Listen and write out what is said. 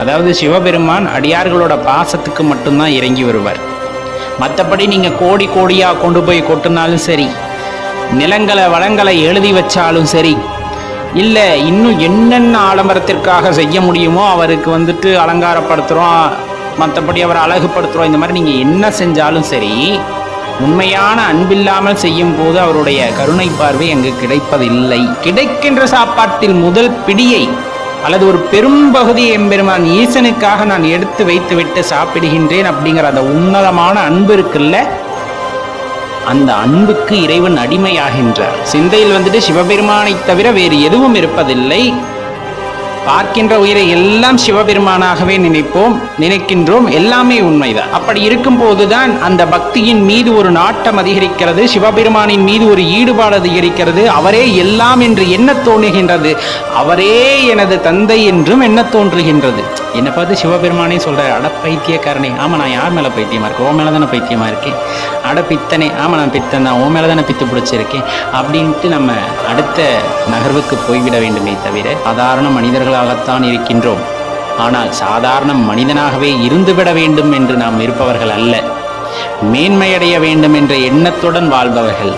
அதாவது சிவபெருமான் அடியார்களோட பாசத்துக்கு மட்டும்தான் இறங்கி வருவார். மற்றபடி நீங்கள் கோடி கோடியாக கொண்டு போய் கொட்டினாலும் சரி, நிலங்களை வளங்களை எழுதி வச்சாலும் சரி, இல்லை இன்னும் என்னென்ன ஆடம்பரத்திற்காக செய்ய முடியுமோ அவருக்கு அலங்காரப்படுத்துகிறோம், மற்றபடி அவரை அழகுபடுத்துகிறோம், இந்த மாதிரி நீங்கள் என்ன செஞ்சாலும் சரி, உண்மையான அன்பில்லாமல் செய்யும் போது அவருடைய கருணை பார்வை அங்கு கிடைப்பதில்லை. கிடைக்கின்ற சாப்பாட்டில் முதல் பிடியை அல்லது ஒரு பெரும் பகுதியை எம்பெருமான் ஈசனுக்காக நான் எடுத்து வைத்து விட்டு சாப்பிடுகின்றேன் அப்படிங்கிற அந்த உன்னதமான அன்பு இருக்குல்ல, அந்த அன்புக்கு இறைவன் அடிமையாகின்றார். சிந்தையில் சிவபெருமானை தவிர வேறு எதுவும் இருப்பதில்லை. பார்க்கின்ற உயிரை எல்லாம் சிவபெருமானாகவே நினைக்கின்றோம், எல்லாமே உண்மைதான். அப்படி இருக்கும் போதுதான் அந்த பக்தியின் மீது ஒரு நாட்டம் அதிகரிக்கிறது, சிவபெருமானின் மீது ஒரு ஈடுபாடு அதிகரிக்கிறது. அவரே எல்லாம் என்று எண்ண தோன்றுகின்றது, அவரே எனது தந்தை என்றும் எண்ண தோன்றுகின்றது. என்னை பார்த்து சிவபெருமானே சொல்ற, அட பைத்தியக்காரனே, ஆமா நான் யார் மேல பைத்தியமா இருக்கேன்? ஓ மேலதானே பைத்தியமா இருக்கேன். அட பித்தனே, ஆமா நான் பித்தன் தான், ஓ மேலதானே பித்து பிடிச்சிருக்கேன் அப்படின்ட்டு நம்ம அடுத்த நகர்வுக்கு போய்விட வேண்டுமே தவிர, சாதாரண மனிதர்களாகத்தான் இருக்கின்றோம், ஆனால் சாதாரண மனிதனாகவே இருந்துவிட வேண்டும் என்று நாம் இருப்பவர்கள் அல்ல. மேன்மையடைய வேண்டும் என்ற எண்ணத்துடன் வாழ்பவர்கள்.